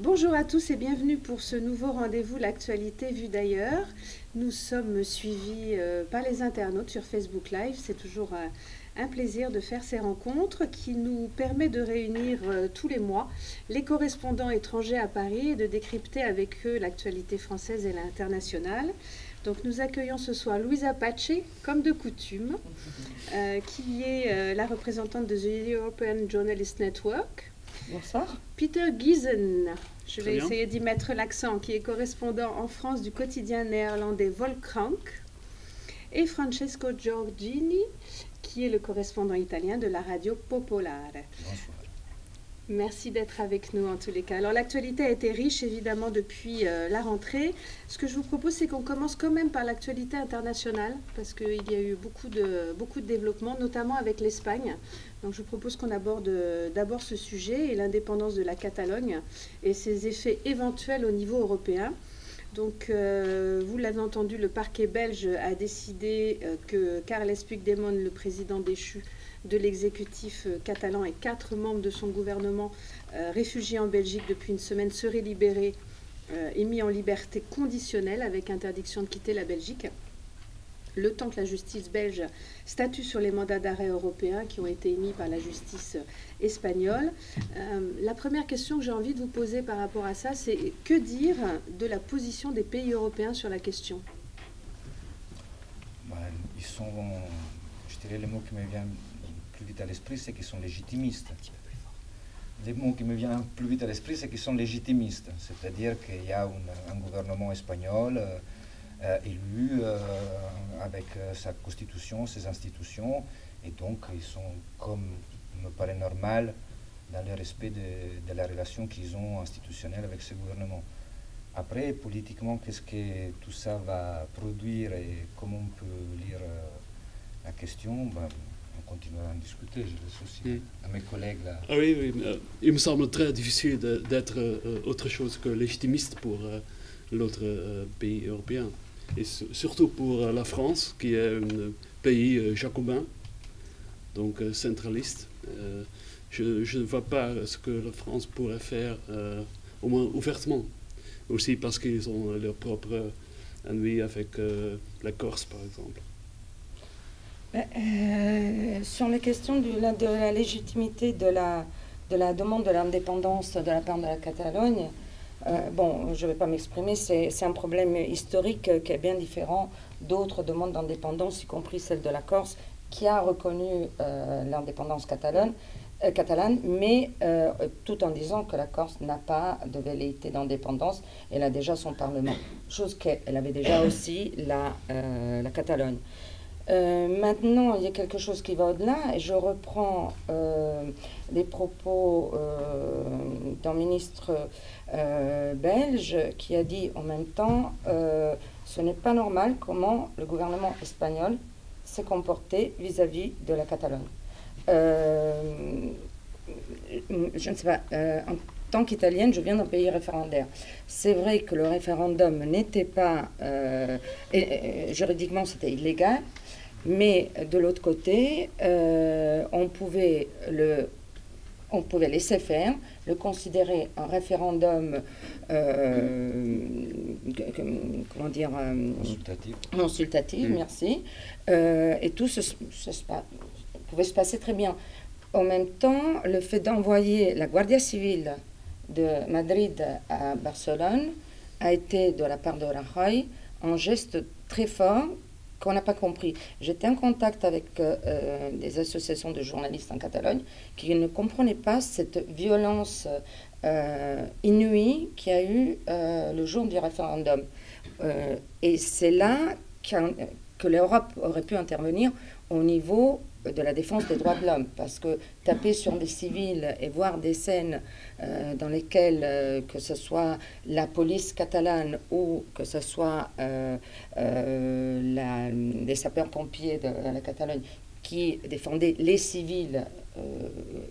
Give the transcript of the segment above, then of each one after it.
Bonjour à tous et bienvenue pour ce nouveau rendez-vous L'actualité vue d'ailleurs. Nous sommes suivis par les internautes sur Facebook Live. C'est toujours un plaisir de faire ces rencontres qui nous permet de réunir tous les mois les correspondants étrangers à Paris et de décrypter avec eux l'actualité française et l'internationale. Donc nous accueillons ce soir Louisa Pace, comme de coutume, qui est la représentante de The European Journalist Network. Bonsoir. Peter Giesen, je vais essayer d'y mettre l'accent, qui est correspondant en France du quotidien néerlandais Volkrank. Et Francesco Giorgini, qui est le correspondant italien de la radio Popolare. Bonsoir. Merci d'être avec nous en tous les cas. Alors l'actualité a été riche évidemment depuis la rentrée. Ce que je vous propose, c'est qu'on commence quand même par l'actualité internationale, parce qu'il y a eu beaucoup de développements, notamment avec l'Espagne. Donc je vous propose qu'on aborde d'abord ce sujet et l'indépendance de la Catalogne et ses effets éventuels au niveau européen. Donc vous l'avez entendu, le parquet belge a décidé que Carles Puigdemont, le président déchu de l'exécutif catalan, et 4 membres de son gouvernement réfugiés en Belgique depuis une semaine seraient libérés et mis en liberté conditionnelle avec interdiction de quitter la Belgique, le temps que la justice belge statue sur les mandats d'arrêt européens qui ont été émis par la justice espagnole. La première question que j'ai envie de vous poser par rapport à ça, c'est que dire de la position des pays européens sur la question? Ils sont, je dirais, le mot qui me vient plus vite à l'esprit, c'est qu'ils sont légitimistes. Le mot qui me vient plus vite à l'esprit, c'est qu'ils sont légitimistes. C'est-à-dire qu'il y a un gouvernement espagnol élu avec sa constitution, ses institutions, et donc ils sont, comme me paraît normal, dans le respect de la relation qu'ils ont institutionnelle avec ce gouvernement. Après, politiquement, qu'est-ce que tout ça va produire et comment on peut lire la question, on continuera à en discuter. Je laisse aussi à mes collègues là. Ah oui, il me semble très difficile d'être autre chose que légitimiste pour l'autre pays européen. Et surtout pour la France, qui est un pays jacobin, donc centraliste. Je ne vois pas ce que la France pourrait faire, au moins ouvertement. Aussi parce qu'ils ont leur propre ennui avec la Corse, par exemple. Sur la question de la légitimité de la demande de l'indépendance de la part de la Catalogne, je ne vais pas m'exprimer, c'est un problème historique qui est bien différent d'autres demandes d'indépendance, y compris celle de la Corse, qui a reconnu l'indépendance catalane, mais tout en disant que la Corse n'a pas de velléité d'indépendance, elle a déjà son Parlement, chose qu'elle avait déjà aussi la Catalogne. Maintenant, il y a quelque chose qui va au-delà, et je reprends les propos d'un ministre belge qui a dit en même temps ce n'est pas normal comment le gouvernement espagnol s'est comporté vis-à-vis de la Catalogne. Je ne sais pas, en tant qu'italienne, je viens d'un pays référendaire. C'est vrai que le référendum n'était pas, juridiquement c'était illégal, mais de l'autre côté, on pouvait laisser faire, le considérer un référendum, consultatif, merci, et tout pouvait se passer très bien. En même temps, le fait d'envoyer la Guardia Civile de Madrid à Barcelone a été, de la part de Rajoy, un geste très fort qu'on n'a pas compris. J'étais en contact avec des associations de journalistes en Catalogne qui ne comprenaient pas cette violence inouïe qu'il y a eu le jour du référendum. Et c'est là que l'Europe aurait pu intervenir au niveau de la défense des droits de l'homme, parce que taper sur des civils et voir des scènes dans lesquelles, que ce soit la police catalane ou que ce soit les sapeurs-pompiers de la Catalogne qui défendaient les civils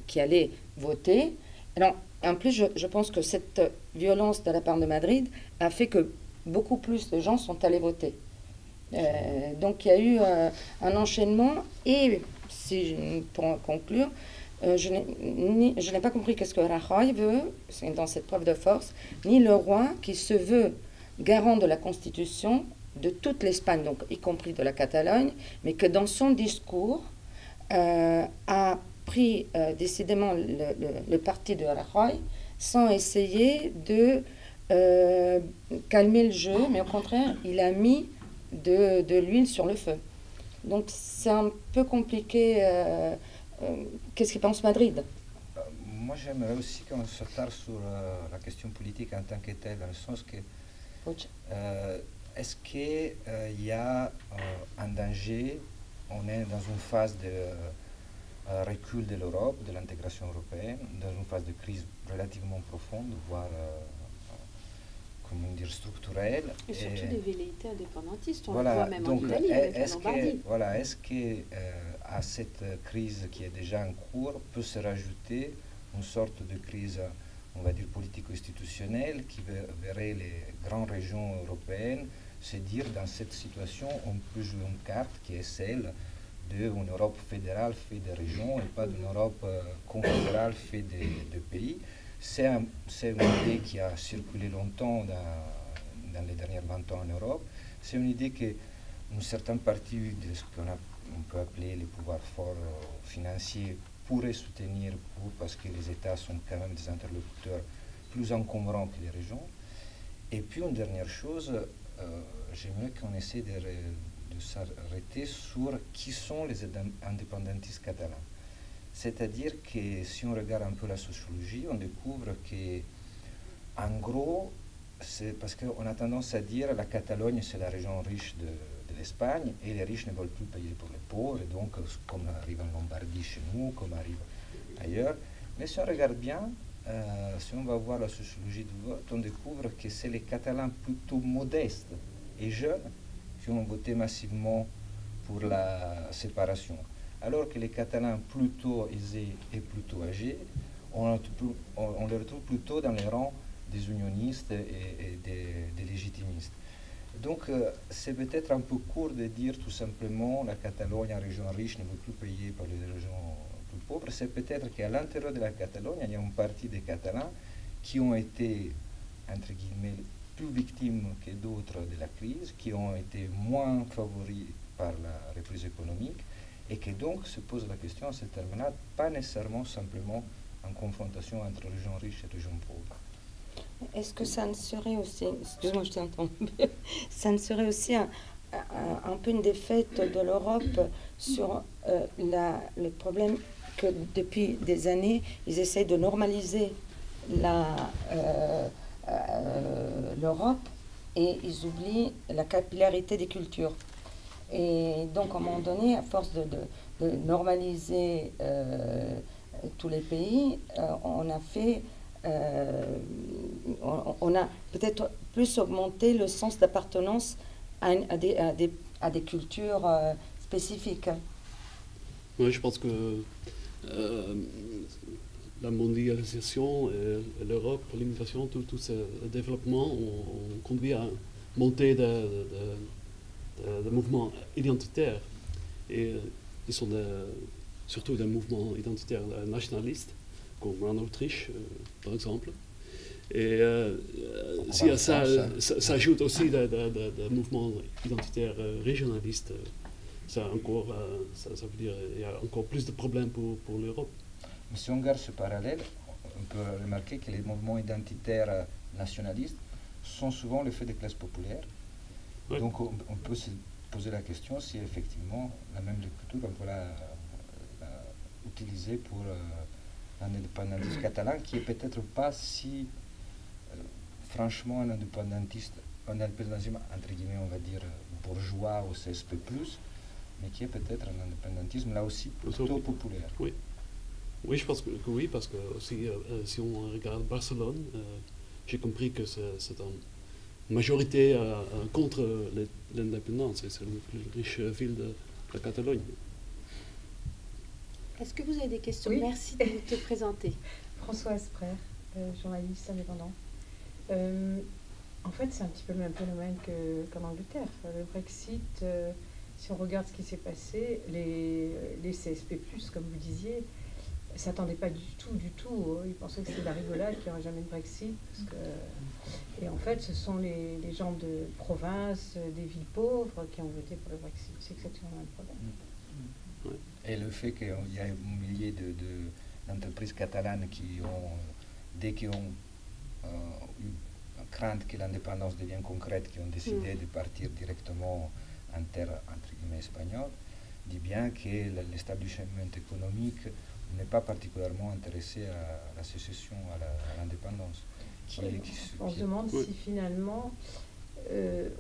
qui allaient voter. Alors, en plus, je pense que cette violence de la part de Madrid a fait que beaucoup plus de gens sont allés voter. Donc il y a eu un enchaînement et, pour conclure, je n'ai pas compris qu'est-ce que Rajoy veut, c'est dans cette preuve de force, ni le roi qui se veut garant de la Constitution de toute l'Espagne, donc y compris de la Catalogne, mais que dans son discours a pris décidément le parti de Rajoy sans essayer de calmer le jeu, mais au contraire, il a mis de l'huile sur le feu. Donc c'est un peu compliqué. Qu'est-ce qu'il pense Madrid? Moi, j'aimerais aussi qu'on s'attarde sur la question politique en tant que telle, dans le sens que est-ce qu'il y a un danger, on est dans une phase de recul de l'Europe, de l'intégration européenne, dans une phase de crise relativement profonde, voire comment dire, structurelle. Et surtout des velléités indépendantistes, on voilà, le voit même donc, en Italie avec la Lombardie. Voilà, est-ce que à cette crise qui est déjà en cours peut se rajouter une sorte de crise, on va dire, politico-institutionnelle qui verrait les grandes régions européennes se dire dans cette situation on peut jouer une carte qui est celle d'une Europe fédérale faite de régions et pas d'une Europe confédérale faite de pays. C'est une idée qui a circulé longtemps dans les dernières 20 ans en Europe. C'est une idée qu'une certaine partie de ce qu'on peut appeler les pouvoirs forts financiers pourrait soutenir parce que les États sont quand même des interlocuteurs plus encombrants que les régions. Et puis une dernière chose, j'aimerais qu'on essaie de s'arrêter sur qui sont les indépendantistes catalans. C'est-à-dire que si on regarde un peu la sociologie, on découvre que, en gros, c'est parce qu'on a tendance à dire que la Catalogne, c'est la région riche de l'Espagne, et les riches ne veulent plus payer pour les pauvres, et donc, comme arrive en Lombardie chez nous, comme arrive ailleurs. Mais si on regarde bien, si on va voir la sociologie du vote, on découvre que c'est les Catalans plutôt modestes et jeunes qui ont voté massivement pour la séparation. Alors que les Catalans plutôt aisés et plutôt âgés, on les retrouve plutôt dans les rangs des unionistes et des légitimistes. Donc c'est peut-être un peu court de dire tout simplement la Catalogne, en région riche, ne veut plus payer par les régions plus pauvres. C'est peut-être qu'à l'intérieur de la Catalogne, il y a une partie des Catalans qui ont été, entre guillemets, plus victimes que d'autres de la crise, qui ont été moins favoris par la reprise économique, et que donc se pose la question à ce terme-là, pas nécessairement simplement en confrontation entre régions riches et régions pauvres. Est-ce que ça ne serait aussi, excuse-moi, je t'ai entendu, ça ne serait aussi un peu une défaite de l'Europe sur le problème que depuis des années, ils essayent de normaliser l'Europe et ils oublient la capillarité des cultures. Et donc, à un moment donné, à force de normaliser tous les pays, on a peut-être plus augmenté le sens d'appartenance à des cultures spécifiques. Oui, je pense que la mondialisation et l'Europe, l'immigration, tout ce développement ont conduit à monter des mouvements identitaires. Et ils sont surtout des mouvements identitaires nationalistes, comme en Autriche, par exemple. Et si à ça s'ajoute aussi des mouvements identitaires régionalistes, ça veut dire qu'il y a encore plus de problèmes pour l'Europe. Mais si on garde ce parallèle, on peut remarquer que les mouvements identitaires nationalistes sont souvent le fait des classes populaires. Oui. Donc on peut se poser la question si effectivement la même lecture on peut la utiliser pour l'indépendantisme catalan, qui est peut-être pas si franchement un indépendantisme entre guillemets on va dire bourgeois ou CSP+, mais qui est peut-être un indépendantisme là aussi plutôt populaire. Oui. Oui, je pense que oui, parce que aussi, si on regarde Barcelone, j'ai compris que c'est une majorité contre l'indépendance, et c'est la plus riche ville de la Catalogne. Est-ce que vous avez des questions? Oui. Merci de te présenter. Françoise Frère, journaliste indépendant. En fait, c'est un petit peu le même phénomène qu'en Angleterre. Le Brexit, si on regarde ce qui s'est passé, les CSP+, comme vous disiez, ne s'attendaient pas du tout. Ils pensaient que c'était de la rigolade, qu'il n'y aurait jamais de Brexit. Parce que... Et en fait, ce sont les gens de province, des villes pauvres, qui ont voté pour le Brexit. C'est exactement le même problème. Et le fait qu'il y a un millier d'entreprises catalanes qui ont, dès qu'ils ont eu crainte que l'indépendance devienne concrète, qui ont décidé de partir directement en terre, entre guillemets, espagnole, dit bien que l'établissement économique n'est pas particulièrement intéressé à la sécession, à l'indépendance. On se demande si finalement,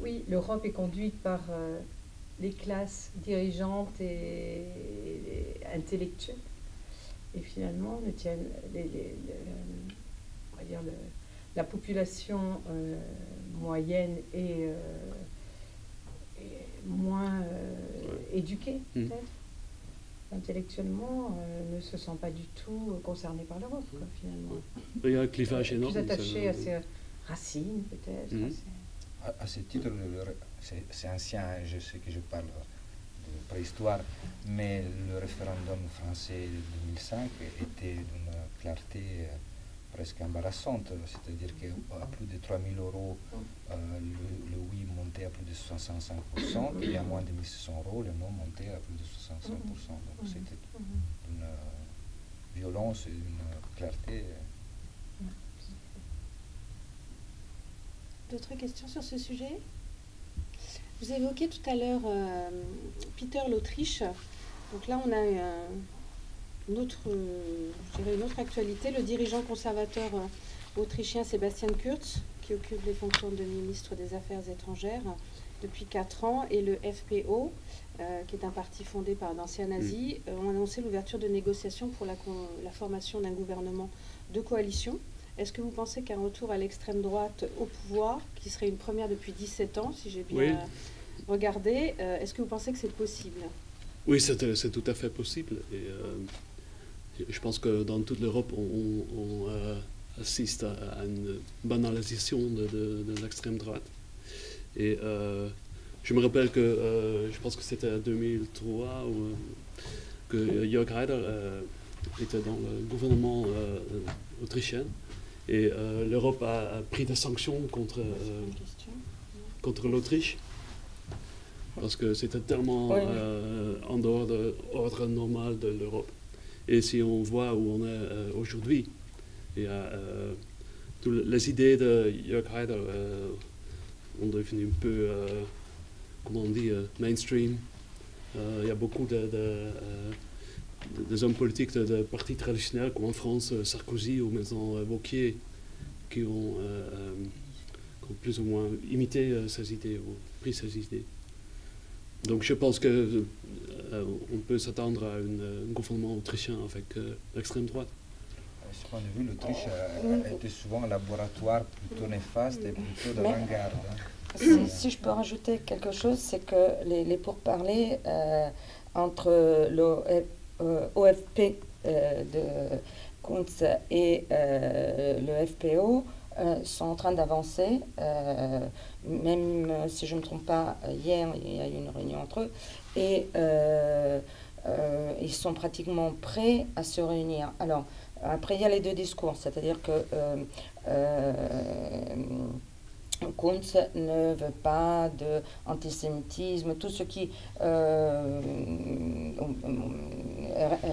oui, l'Europe est conduite par les classes dirigeantes et intellectuelles, et finalement, on va dire la population moyenne est moins éduquée, peut-être. Intellectuellement, ne se sent pas du tout concerné par l'Europe, finalement. Il y a un clivage énorme. Plus attaché à ses racines, peut-être. À ce titre, c'est ancien, je sais que je parle de préhistoire, mais le référendum français de 2005 était d'une clarté presque embarrassante, c'est-à-dire qu'à plus de 3 000 euros, le oui montait à plus de 65%, et à moins de 1 600 euros, le non montait à plus de 65%. Donc c'était une violence et une clarté. D'autres questions sur ce sujet? Vous évoquiez tout à l'heure Peter, l'Autriche. Donc là, on a une autre actualité. Le dirigeant conservateur autrichien Sebastian Kurz, qui occupe les fonctions de ministre des Affaires étrangères depuis 4 ans, et le FPO, qui est un parti fondé par d'anciens nazis, ont annoncé l'ouverture de négociations pour la formation d'un gouvernement de coalition. Est-ce que vous pensez qu'un retour à l'extrême droite au pouvoir, qui serait une première depuis 17 ans, si j'ai bien regardé, est-ce que vous pensez que c'est possible? Oui, c'est tout à fait possible. Et, je pense que dans toute l'Europe, on assiste à une banalisation de l'extrême droite. Et je me rappelle que, je pense que c'était en 2003, que Jörg Haider était dans le gouvernement autrichien. Et l'Europe a pris des sanctions contre l'Autriche, parce que c'était tellement en dehors de l'ordre normal de l'Europe. Et si on voit où on est aujourd'hui, il y a toutes les idées de Jörg Haider ont devenu un peu, comment on dit, mainstream. Il y a beaucoup des hommes politiques de partis traditionnels, comme en France, Sarkozy ou maintenant Wauquiez, qui ont plus ou moins imité ces idées, ou pris ces idées. Donc je pense qu'on peut s'attendre à un gouvernement autrichien avec l'extrême droite. À ce point de vue, l'Autriche a été souvent un laboratoire plutôt néfaste et plutôt d'avant-garde. Si je peux rajouter quelque chose, c'est que les pourparlers entre l'OFP de Kuntz et le FPO sont en train d'avancer. Même si je ne me trompe pas, hier, il y a eu une réunion entre eux. Et ils sont pratiquement prêts à se réunir. Alors, après, il y a les deux discours. C'est-à-dire que Kuntz ne veut pas d'antisémitisme, tout ce qui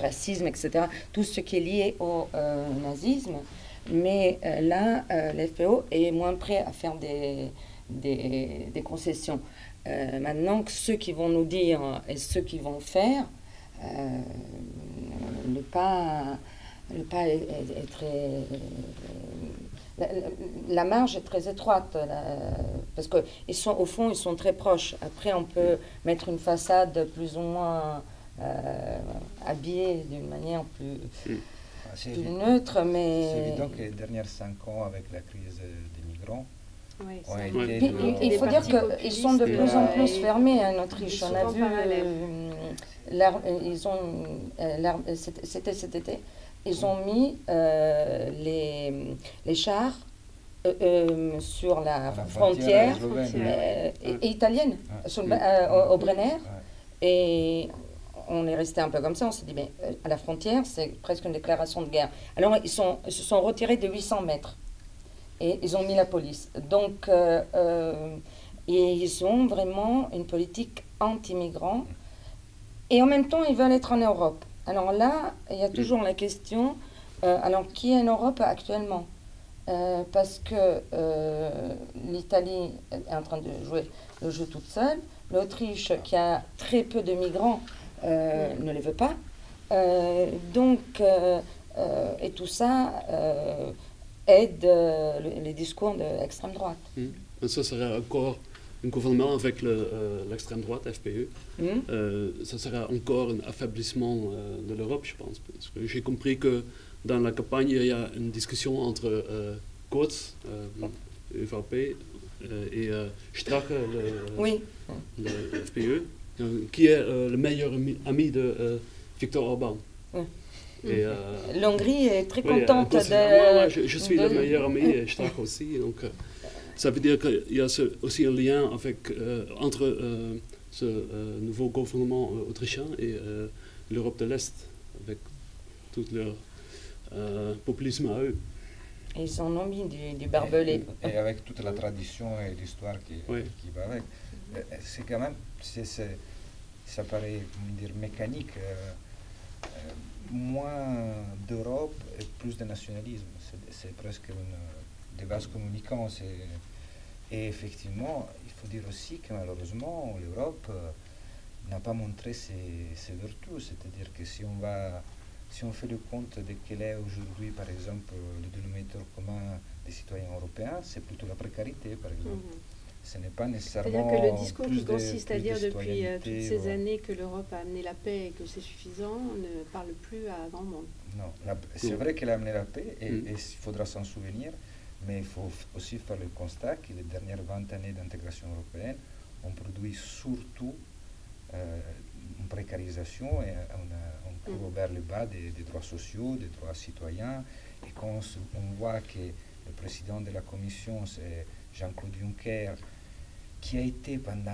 racisme, etc., tout ce qui est lié au nazisme. Mais là, l'FPO est moins prêt à faire des concessions. Maintenant, ceux qui vont nous dire et ceux qui vont faire, le pas est très... La marge est très étroite, parce qu'au fond, ils sont très proches. Après, on peut mettre une façade plus ou moins habillée d'une manière plus neutre, mais... C'est évident que les dernières 5 ans, avec la crise des migrants, il faut dire qu'ils sont de plus en plus fermés en Autriche. On a vu, c'était cet été, ils ont mis les chars sur la frontière italienne, au Brenner, et on est resté un peu comme ça, on s'est dit, mais à la frontière, c'est presque une déclaration de guerre. Alors, ils se sont retirés de 800 mètres et ils ont mis la police. Donc, et ils ont vraiment une politique anti-migrants et en même temps, ils veulent être en Europe. Alors là, il y a toujours la question, alors qui est en Europe actuellement? Parce que l'Italie est en train de jouer le jeu toute seule, l'Autriche, qui a très peu de migrants, ne les veut pas. Et tout ça aide les discours de l'extrême droite. Ça serait encore un gouvernement avec l'extrême droite, FPE. Ça sera encore un affaiblissement de l'Europe, je pense. Parce que j'ai compris que dans la campagne, il y a une discussion entre Kurz, ÖVP, et Strache, le FPE, qui est le meilleur ami de Viktor Orban. L'Hongrie est très contente moi, je suis le meilleur ami, et Strache aussi. Donc, ça veut dire qu'il y a aussi un lien entre ce nouveau gouvernement autrichien et l'Europe de l'Est, avec tout leur populisme à eux. Ils en ont mis du barbelé. Et avec toute la tradition et l'histoire qui va avec. C'est quand même, ça paraît dire, mécanique. Moins d'Europe et plus de nationalisme. C'est presque des vases communicants. Et effectivement, il faut dire aussi que malheureusement, l'Europe n'a pas montré ses vertus. C'est-à-dire que si on fait le compte de quel est aujourd'hui, par exemple, le dénominateur commun des citoyens européens, c'est plutôt la précarité, par exemple. Ce n'est pas nécessairement. C'est-à-dire que le discours qui consiste à dire depuis toutes ces années que l'Europe a amené la paix et que c'est suffisant ne parle plus à grand monde. Non, c'est vrai qu'elle a amené la paix et il faudra s'en souvenir, mais il faut aussi faire le constat que les dernières 20 années d'intégration européenne ont produit surtout une précarisation et un cours vers le bas des droits sociaux, des droits citoyens. Et quand on voit que le président de la Commission, c'est Jean-Claude Juncker, qui a été pendant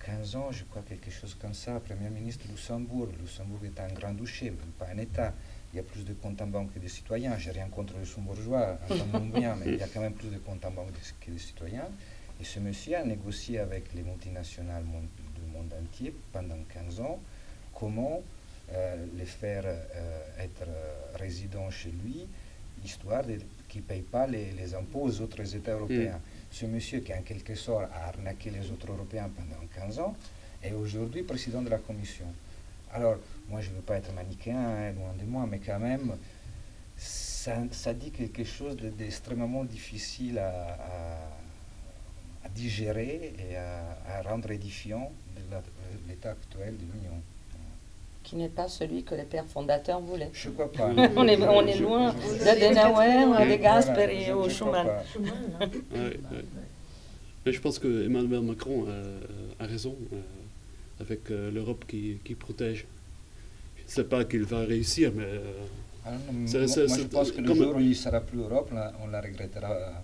15 ans, je crois, quelque chose comme ça, Premier ministre du Luxembourg. Le Luxembourg est un grand-duché, même pas un État. Il y a plus de comptes en banque que des citoyens. Je n'ai rien contre les luxembourgeois, entendons bien, mais il y a quand même plus de comptes en banque que des citoyens. Et ce monsieur a négocié avec les multinationales du monde entier pendant 15 ans comment les faire être résidents chez lui, histoire qu'ils ne payent pas les impôts aux autres États européens. Ce monsieur qui, en quelque sorte, a arnaqué les autres Européens pendant 15 ans, est aujourd'hui président de la Commission. Alors, moi, je ne veux pas être manichéen, loin de moi, mais quand même, ça dit quelque chose d'extrêmement difficile à digérer et à rendre édifiant de l'état actuel de l'Union. Qui n'est pas celui que les pères fondateurs voulaient. Je ne crois pas. on est loin d'Adenauer, de Gasperi ou Schuman. Mais je pense que Emmanuel Macron a raison avec l'Europe qui protège. Je ne sais pas qu'il va réussir, mais... moi, je pense que le jour où il ne sera plus Europe, là, on la regrettera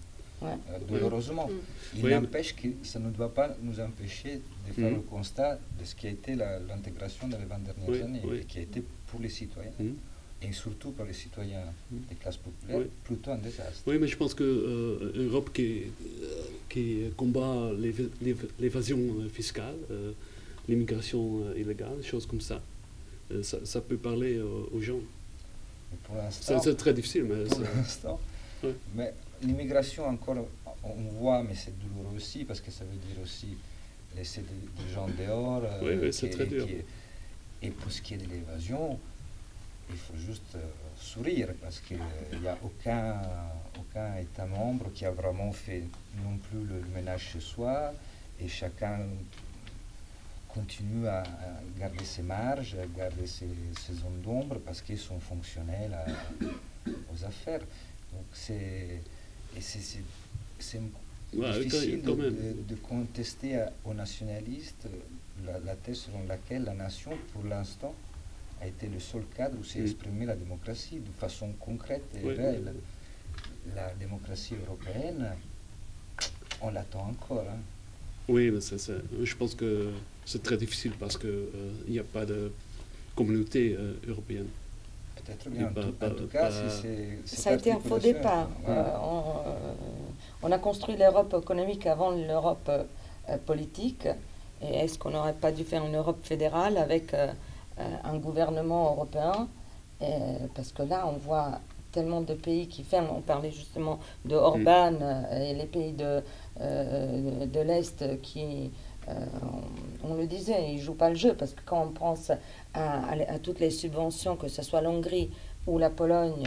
douloureusement. Il n'empêche que ça ne doit pas nous empêcher de faire le constat de ce qui a été l'intégration dans les 20 dernières années, et qui a été pour les citoyens, et surtout pour les citoyens des classes populaires, plutôt un désastre. Oui, mais je pense que l'Europe qui combat l'évasion fiscale, l'immigration illégale, des choses comme ça, ça peut parler aux gens. C'est très difficile, mais... Pour l'instant, mais l'immigration, encore, on voit, mais c'est douloureux aussi, parce que ça veut dire aussi laisser des gens dehors. Oui, c'est très dur. Et pour ce qui est de l'évasion, il faut juste sourire, parce qu'il n'y a aucun État membre qui a vraiment fait non plus le ménage chez soi, et chacun continue à garder ses marges, à garder ses zones d'ombre, parce qu'ils sont fonctionnels aux affaires. Donc c'est difficile de contester aux nationalistes la thèse selon laquelle la nation, pour l'instant, a été le seul cadre où s'est exprimée la démocratie de façon concrète et réelle. La démocratie européenne, on l'attend encore. Hein. Oui, mais je pense que c'est très difficile parce qu'il n'y a pas de communauté européenne. Peut-être bien. Et En tout cas, c'est Ça a été un faux départ. On a construit l'Europe économique avant l'Europe politique. Et est-ce qu'on n'aurait pas dû faire une Europe fédérale avec un gouvernement européen? Parce que là, on voit tellement de pays qui ferment. On parlait justement de Orban et les pays de l'Est qui, on le disait, ils ne jouent pas le jeu. Parce que quand on pense à toutes les subventions, que ce soit l'Hongrie ou la Pologne,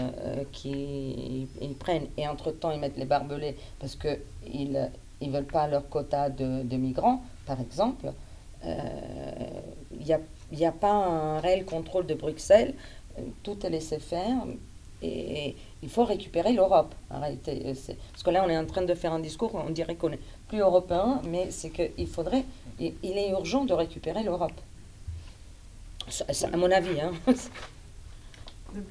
qui ils prennent, et entre-temps, ils mettent les barbelés parce qu'ils ne veulent pas leur quota de migrants, par exemple, il n'y a pas un réel contrôle de Bruxelles. Tout est laissé faire. Et il faut récupérer l'Europe, en réalité. Parce que là, on est en train de faire un discours, on dirait qu'on n'est plus européen, mais c'est qu'il faudrait, il est urgent de récupérer l'Europe. À mon avis. Hein.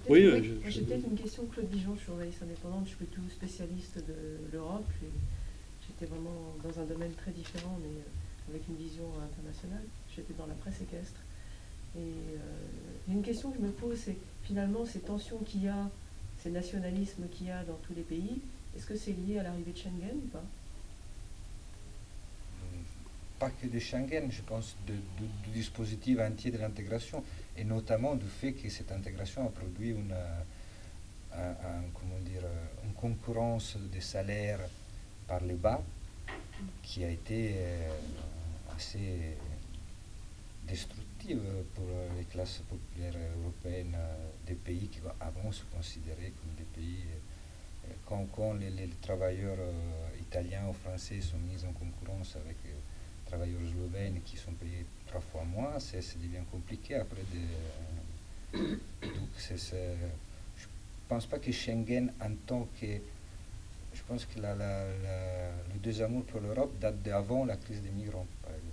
Oui, j'ai peut-être une question, Claude Dijon, je suis journaliste indépendante, je suis plutôt spécialiste de l'Europe. J'étais vraiment dans un domaine très différent, mais avec une vision internationale. J'étais dans la presse équestre. Et une question que je me pose, c'est finalement ces tensions qu'il y a, ces nationalismes qu'il y a dans tous les pays, est-ce que c'est lié à l'arrivée de Schengen ou pas? Pas que de Schengen, je pense du dispositif entier de l'intégration, et notamment du fait que cette intégration a produit une concurrence des salaires par le bas qui a été assez destructive pour les classes populaires européennes des pays qui avant se considéraient comme des pays. Quand les travailleurs italiens ou français sont mis en concurrence avec travailleurs slovènes qui sont payés 3 fois moins, ça devient compliqué après. Donc je ne pense pas que Schengen en tant que... Je pense que le désamour pour l'Europe date d'avant la crise des migrants, par exemple.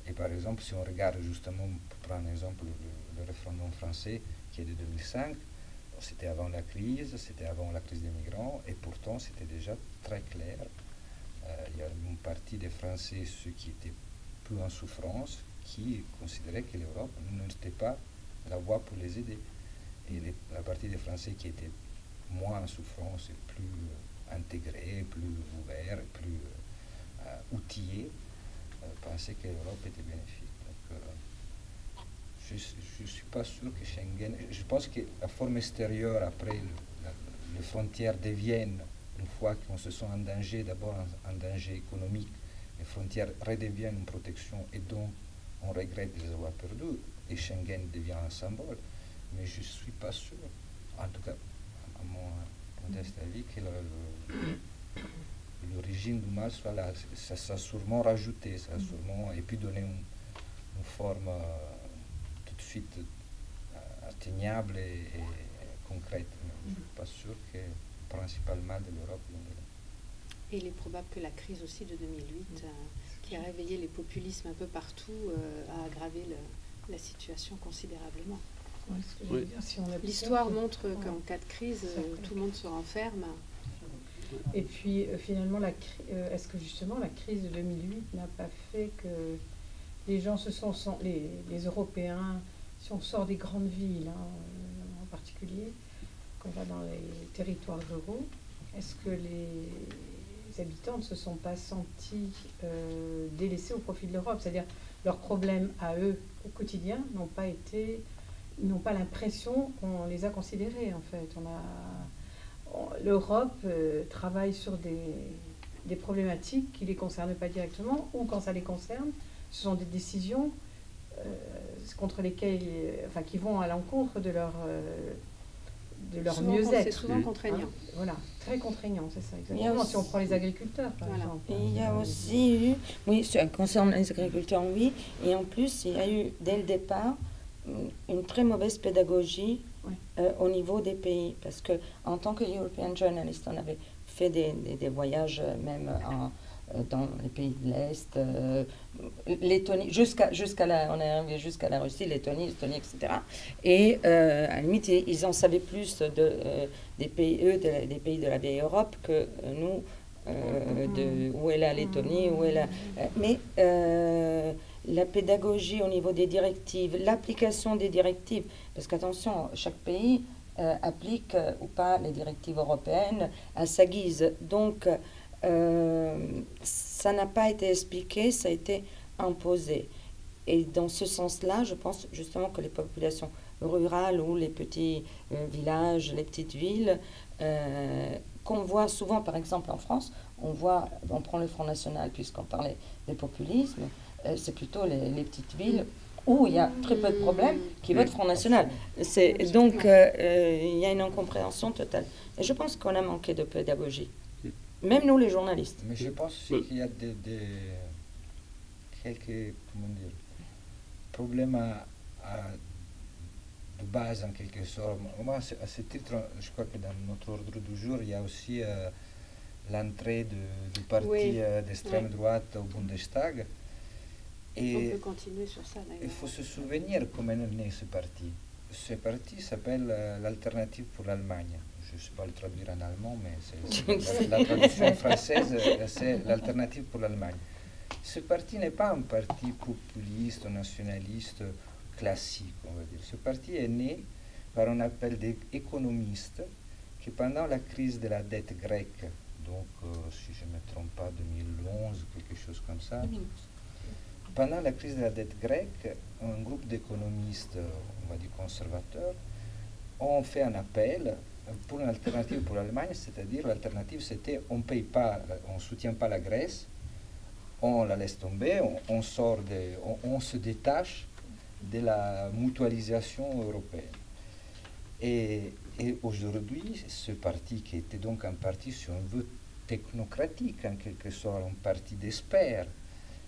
Et par exemple, si on regarde justement, pour prendre un exemple, le référendum français qui est de 2005, c'était avant la crise des migrants, et pourtant c'était déjà très clair. Il y a une partie des Français, ceux qui étaient plus en souffrance, qui considéraient que l'Europe n'était pas la voie pour les aider. Et la partie des Français qui étaient moins en souffrance et plus intégrés, plus ouverts, plus outillés, pensaient que l'Europe était bénéfique. Donc, je ne suis pas sûr que Schengen... Je pense que la forme extérieure, après, les frontières deviennent, une fois qu'on se sent en danger, d'abord en danger économique, les frontières redeviennent une protection et donc on regrette de les avoir perdues et Schengen devient un symbole. Mais je ne suis pas sûr, en tout cas, à mon modeste avis, que l'origine du mal soit là. Ça a sûrement rajouté, ça a sûrement, et puis donné une forme tout de suite atteignable et concrète. Mais je ne suis pas sûr que principal mal de l'Europe vient de là. Et il est probable que la crise aussi de 2008, qui a réveillé les populismes un peu partout, a aggravé la situation considérablement. Oui. L'histoire montre qu'en cas de crise, tout le monde se renferme. Et puis finalement, est-ce que justement la crise de 2008 n'a pas fait que les gens les Européens, si on sort des grandes villes en particulier, qu'on va dans les territoires ruraux, est-ce que les habitants ne se sont pas sentis délaissés au profit de l'Europe? C'est-à-dire leurs problèmes à eux au quotidien n'ont pas l'impression qu'on les a considérés en fait. L'Europe travaille sur des problématiques qui ne les concernent pas directement, ou quand ça les concerne, ce sont des décisions contre lesquelles, qui vont à l'encontre de leur mieux-être. C'est souvent contraignant. Voilà, très contraignant, c'est ça, exactement. Si on prend les agriculteurs, par exemple. Et il y a aussi eu, oui, ça concerne les agriculteurs, oui, et en plus, il y a eu, dès le départ, une très mauvaise pédagogie au niveau des pays, parce que en tant que European Journalist, on avait fait des voyages même dans les pays de l'Est, Lettonie, on est arrivé jusqu'à la Russie, Lettonie, Estonie, etc. Et à la limite, ils en savaient plus des pays de la vieille Europe que nous, où est la Lettonie, où est la... mais la pédagogie au niveau des directives, l'application des directives, parce qu'attention, chaque pays applique ou pas les directives européennes à sa guise. Donc, ça n'a pas été expliqué, ça a été imposé. Et dans ce sens-là, je pense justement que les populations rurales ou les petits villages, les petites villes, qu'on voit souvent, par exemple en France, on prend le Front National puisqu'on parlait des populismes, c'est plutôt les petites villes où il y a très peu de problèmes qui votent Front National. Donc, il y a une incompréhension totale. Et je pense qu'on a manqué de pédagogie. Même nous, les journalistes. Mais je pense aussi qu'il y a quelques problèmes de base, en quelque sorte. Moi, à ce titre, je crois que dans notre ordre du jour, il y a aussi l'entrée du parti d'extrême droite au Bundestag. Et on peut continuer sur ça, d'ailleurs. Il faut se souvenir comment est né ce parti. Ce parti s'appelle l'Alternative pour l'Allemagne. Je ne sais pas le traduire en allemand, mais la traduction française, c'est l'Alternative pour l'Allemagne. Ce parti n'est pas un parti populiste ou nationaliste classique, on va dire. Ce parti est né par un appel d'économistes qui, pendant la crise de la dette grecque, donc si je ne me trompe pas, 2011, quelque chose comme ça, pendant la crise de la dette grecque, un groupe d'économistes, on va dire conservateurs, ont fait un appel pour une alternative pour l'Allemagne, c'est-à-dire l'alternative c'était on ne soutient pas la Grèce, on la laisse tomber, on se détache de la mutualisation européenne. Et aujourd'hui, ce parti qui était donc un parti, si on veut, technocratique en quelque sorte, un parti d'experts,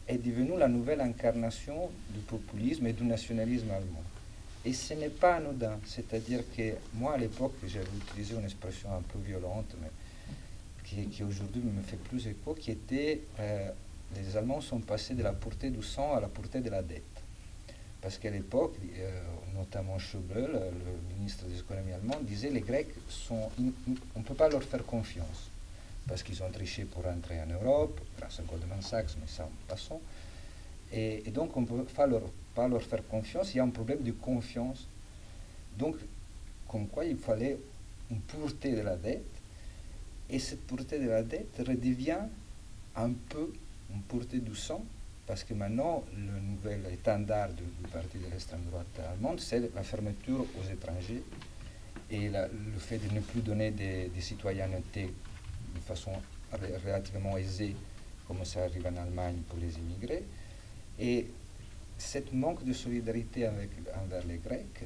est devenu la nouvelle incarnation du populisme et du nationalisme allemand. Et ce n'est pas anodin, c'est-à-dire que moi à l'époque, j'avais utilisé une expression un peu violente, mais qui aujourd'hui me fait plus écho, qui était les Allemands sont passés de la pureté du sang à la pureté de la dette. Parce qu'à l'époque, notamment Schäuble, le ministre des économies allemand, disait les Grecs, on ne peut pas leur faire confiance. Parce qu'ils ont triché pour entrer en Europe, grâce à Goldman Sachs, mais ça, passons. Et donc, on ne peut pas leur faire confiance, il y a un problème de confiance. Donc, comme quoi, il fallait une pureté de la dette, et cette pureté de la dette redevient un peu une pureté du sang, parce que maintenant, le nouvel étendard du parti de l'extrême droite allemande, c'est la fermeture aux étrangers, et le fait de ne plus donner des citoyennetés de façon relativement aisée, comme ça arrive en Allemagne pour les immigrés. Et cette manque de solidarité envers les Grecs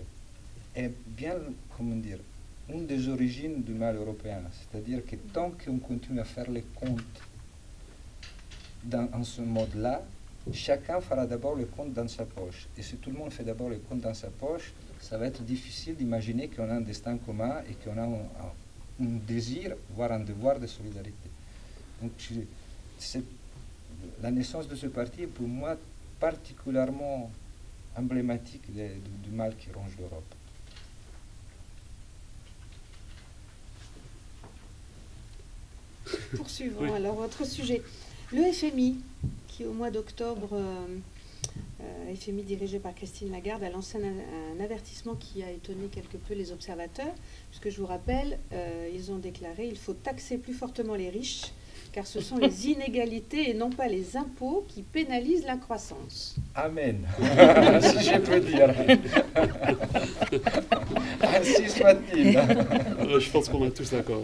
est bien, comment dire, une des origines du mal européen. C'est-à-dire que tant qu'on continue à faire les comptes en ce mode-là, chacun fera d'abord le compte dans sa poche. Et si tout le monde fait d'abord le compte dans sa poche, ça va être difficile d'imaginer qu'on a un destin commun et qu'on a un désir, voire un devoir de solidarité. Donc, la naissance de ce parti est pour moi particulièrement emblématique du mal qui ronge l'Europe. Poursuivons alors votre sujet. Le FMI, qui au mois d'octobre, FMI dirigé par Christine Lagarde, a lancé un avertissement qui a étonné quelque peu les observateurs, puisque je vous rappelle, ils ont déclaré qu'il faut taxer plus fortement les riches, car ce sont les inégalités et non pas les impôts qui pénalisent la croissance. Amen, si je peux dire. Ainsi soit-il. Je pense qu'on est tous d'accord.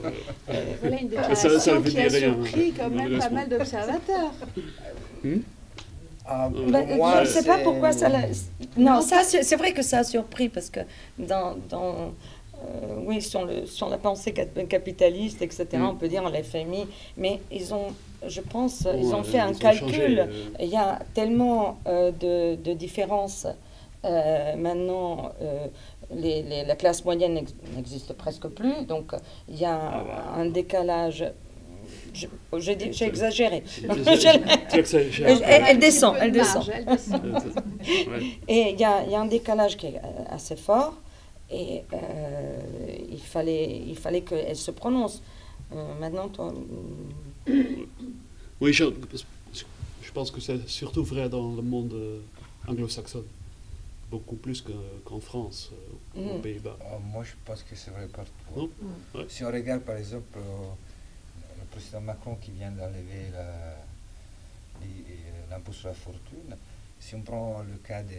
Voilà une déclaration qui a surpris quand même pas mal d'observateurs. Je ne sais pas pourquoi ça l'a... Non, ça, c'est vrai que ça a surpris, parce que oui, sur la pensée capitaliste, etc., on peut dire la FMI, mais ils ont, je pense, ils ont fait un calcul. Il y a tellement de différences. Maintenant, la classe moyenne n'existe presque plus, donc il y a un décalage. J'ai exagéré. Elle descend. Et il y a un décalage qui est assez fort. Et il fallait qu'elle se prononce. Maintenant, toi... Oui, je pense que c'est surtout vrai dans le monde anglo-saxonne, beaucoup plus qu'en France, aux Pays-Bas. Moi, je pense que c'est vrai partout. Non? Ouais. Si on regarde par exemple le président Macron qui vient d'enlever l'impôt sur la fortune, si on prend le cas de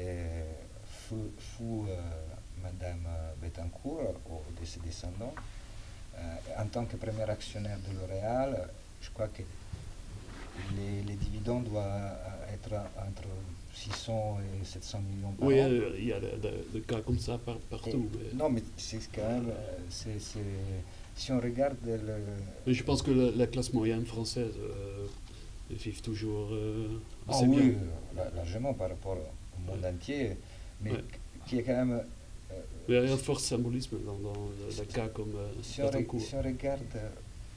Madame Bettencourt ou de ses descendants, en tant que premier actionnaire de L'Oréal, je crois que les dividendes doivent être entre 600 et 700 millions par Oui, an. il y a des cas comme ça partout. Non, mais c'est quand même... si on regarde Mais je pense que la classe moyenne française vit toujours assez oui, bien. largement par rapport au monde entier, mais Ouais. qui est quand même... Il y a un fort symbolisme dans les cas comme si on Bettencourt. regarde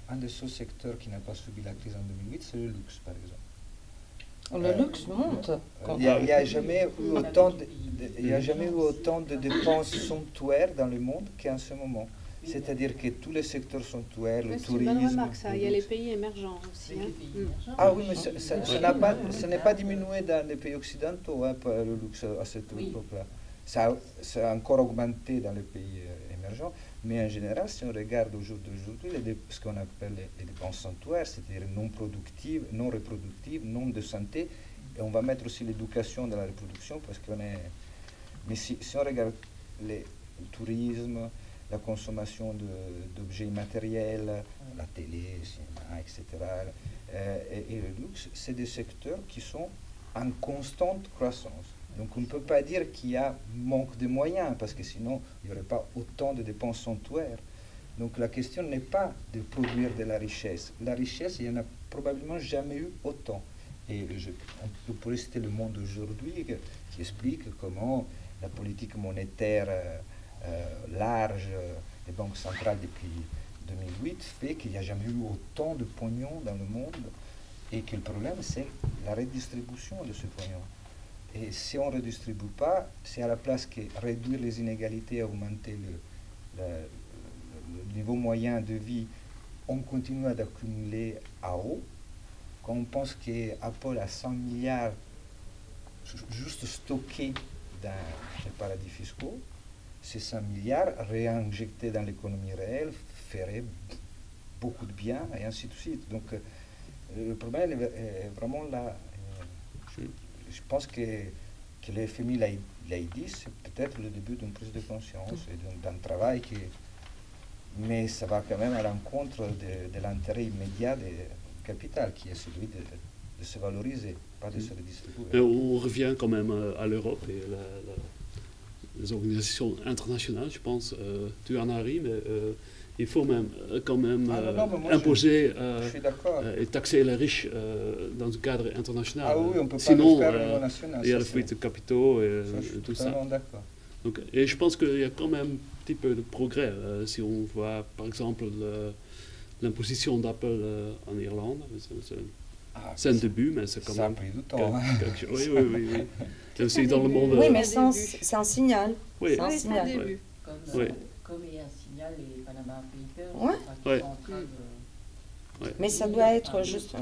un des seuls secteurs qui n'a pas subi la crise en 2008, c'est le luxe, par exemple. Le luxe monte. Il n'y a jamais eu autant de dépenses somptuaires dans le monde qu'en ce moment. C'est-à-dire que tous les secteurs somptuaires, le Ouais, c'est une tourisme... bonne remarque, ça. le Il y a les luxe. pays émergents aussi. Hein. Ah oui, mais ça n'est pas diminué dans les pays occidentaux, hein, le luxe à cette époque-là. Ça a encore augmenté dans les pays émergents, mais en général, si on regarde au jour d'aujourd'hui, ce qu'on appelle les dépenses somptuaires, c'est-à-dire non productives, non reproductives, non de santé, et on va mettre aussi l'éducation dans la reproduction, parce qu'on est... Mais si on regarde le tourisme, la consommation d'objets immatériels, la télé, le cinéma, etc., et le luxe, c'est des secteurs qui sont en constante croissance. Donc on ne peut pas dire qu'il y a manque de moyens, parce que sinon il n'y aurait pas autant de dépenses somptuaires. Donc la question n'est pas de produire de la richesse. La richesse, il n'y en a probablement jamais eu autant. Et on pourrait citer Le Monde aujourd'hui qui explique comment la politique monétaire large des banques centrales depuis 2008 fait qu'il n'y a jamais eu autant de pognon dans le monde et que le problème c'est la redistribution de ce pognon. Et si on ne redistribue pas, c'est à la place que réduire les inégalités, augmenter le niveau moyen de vie, on continue à accumuler à haut. Quand on pense qu'Apple a 100 milliards juste stockés dans les paradis fiscaux, ces 100 milliards réinjectés dans l'économie réelle feraient beaucoup de bien et ainsi de suite. Donc le problème est vraiment là. Je pense que le FMI l'a dit, c'est peut-être le début d'une prise de conscience et d'un travail mais ça va quand même à l'encontre de l'intérêt immédiat du capital qui est celui de se valoriser, pas de se redistribuer. Et on revient quand même à l'Europe et les organisations internationales, je pense. Tu en as ri, mais il faut quand même imposer et taxer les riches dans un cadre international. Ah oui, on ne peut pas Sinon, le faire au niveau national. il y a la fuite de capitaux et tout ça. D'accord. Donc, et je pense qu'il y a quand même un petit peu de progrès. Si on voit par exemple l'imposition d'Apple en Irlande, c'est un début, mais c'est quand même... Ça a pris du temps. quelque chose. Oui. Et aussi dans le monde... Oui, mais c'est un signal. Oui, c'est un signal. Début. Comme il y a un signal, les Panama Papers, Ouais. qui sont en train de... Mais ça doit être juste...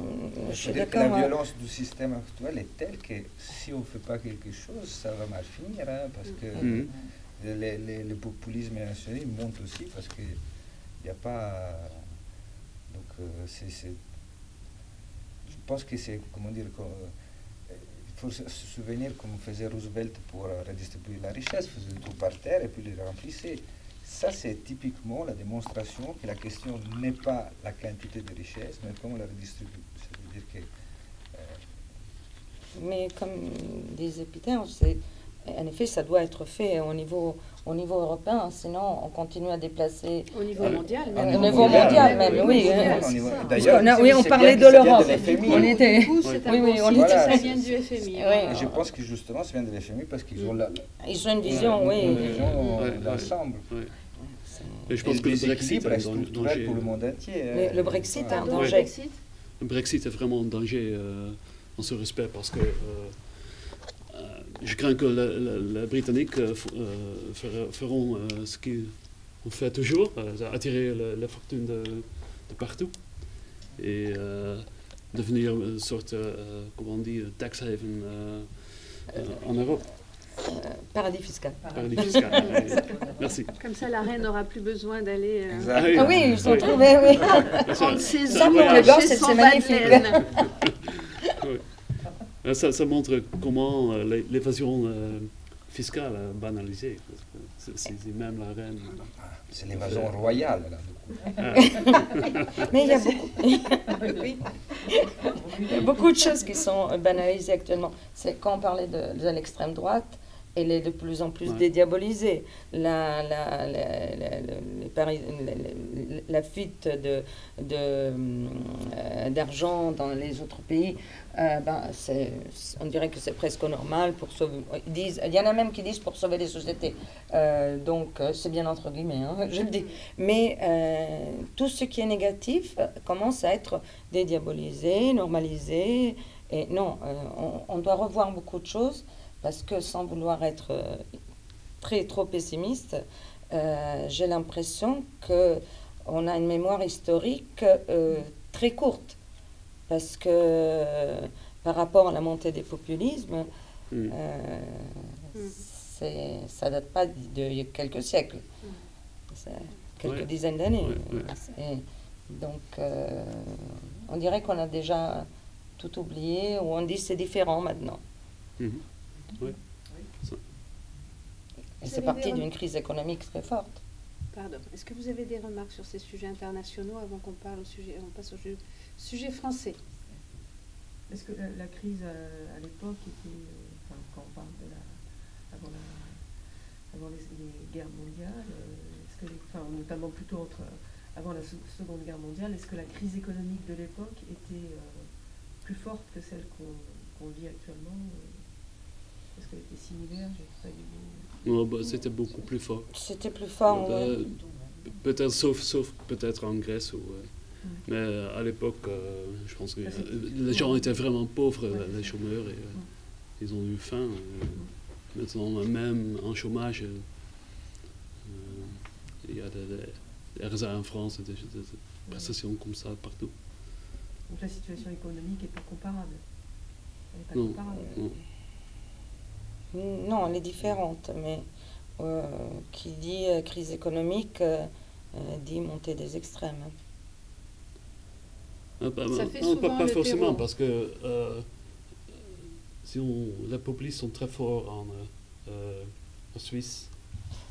je suis d'accord. La violence du système actuel est telle que si on ne fait pas quelque chose, ça va mal finir, hein, parce que le populisme et nationalisme montent aussi, parce qu'il n'y a pas... Donc, je pense que c'est, comment dire, il faut se souvenir comme faisait Roosevelt pour redistribuer la richesse, faisait tout par terre et puis le remplissait. Ça, c'est typiquement la démonstration que la question n'est pas la quantité de richesse, mais comment on la redistribue. C'est-à-dire que... Mais comme disait Peter, en effet, ça doit être fait au niveau européen, sinon on continue à déplacer... Au niveau mondial. Au niveau mondial même, oui. D'ailleurs, oui, on parlait de l'Europe. On était... Ça vient du FMI. Et je pense que justement, ça vient de l'FMI parce qu'ils ont Ils ont une vision, oui. Une vision d'ensemble. Et je pense que le Brexit est structurel pour le monde entier. Mais le Brexit est un Pardon, danger. Le Brexit est vraiment un danger en ce respect parce que je crains que les Britanniques feront ce qu'ils ont fait toujours, attirer la fortune de partout et devenir une sorte, comment on dit, tax haven en Europe. Paradis fiscal. Paradis fiscal. Merci. Comme ça, la reine n'aura plus besoin d'aller Ah oui, ils sont trouvés, oui. prendre ses Ça, œufs pour le gosse, chez c'est son magnifique. Madeleine. Ça montre comment l'évasion fiscale a banalisé. C'est même la reine. C'est l'évasion royale, là. Mais il y a beaucoup de choses qui sont banalisées actuellement. C'est quand on parlait de l'extrême droite, elle est de plus en plus dédiabolisée. La fuite d'argent dans les autres pays, on dirait que c'est presque normal pour sauver. Il y en a même qui disent pour sauver les sociétés. Donc c'est bien entre guillemets, hein, je le dis. Mais tout ce qui est négatif commence à être dédiabolisé, normalisé. Et non, on doit revoir beaucoup de choses. Parce que sans vouloir être trop pessimiste, j'ai l'impression qu'on a une mémoire historique très courte. Parce que par rapport à la montée des populismes, ça date pas d'il y a quelques siècles. C'est quelques dizaines d'années. Donc, on dirait qu'on a déjà tout oublié, ou on dit c'est différent maintenant. Oui. Et c'est parti d'une crise économique très forte. Pardon. Est-ce que vous avez des remarques sur ces sujets internationaux avant qu'on passe au sujet français? Est-ce que la crise à l'époque était, quand on parle de avant les guerres mondiales, notamment plutôt avant la Seconde Guerre mondiale, est-ce que la crise économique de l'époque était plus forte que celle qu'on vit actuellement? Est-ce qu'elle était similaire? C'était beaucoup plus fort. C'était plus fort, peut-être, sauf peut-être en Grèce. Mais à l'époque, je pense que les gens étaient vraiment pauvres, les chômeurs, et ils ont eu faim. Maintenant, même en chômage, il y a des RSA en France, des prestations comme ça partout. Donc la situation économique n'est pas comparable. Non, elle est différente, mais qui dit crise économique dit montée des extrêmes. Pas forcément, parce que les populistes sont très forts en Suisse,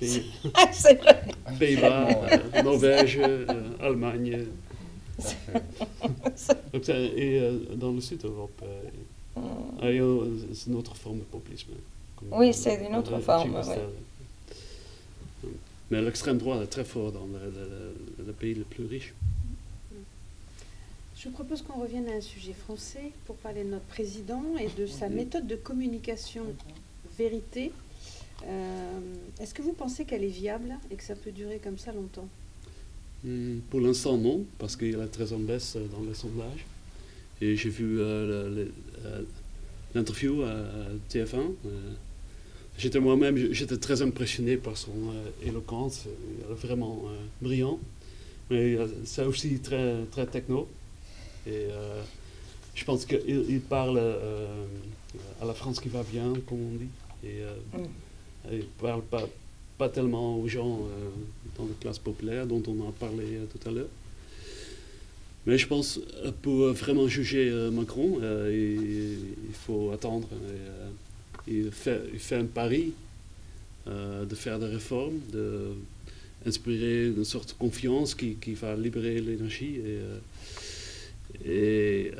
c'est vrai. Pays-Bas, Norvège, Allemagne, et dans le sud d'Europe. C'est une autre forme de populisme. Oui, c'est une autre forme. Mais l'extrême droite est très fort dans les pays les plus riches. Je propose qu'on revienne à un sujet français pour parler de notre président et de sa méthode de communication vérité. Est-ce que vous pensez qu'elle est viable et que ça peut durer comme ça longtemps? Pour l'instant, non, parce qu'il est très en baisse dans les sondages. Et j'ai vu l'interview à TF1. J'étais très impressionné par son éloquence. Il est vraiment brillant. Mais c'est aussi très, très techno. Et je pense qu'il parle à la France qui va bien, comme on dit. Et il ne parle pas tellement aux gens dans les classes populaires dont on a parlé tout à l'heure. Mais je pense pour vraiment juger Macron, il faut attendre. Il fait un pari de faire des réformes, d'inspirer une sorte de confiance qui va libérer l'énergie. Et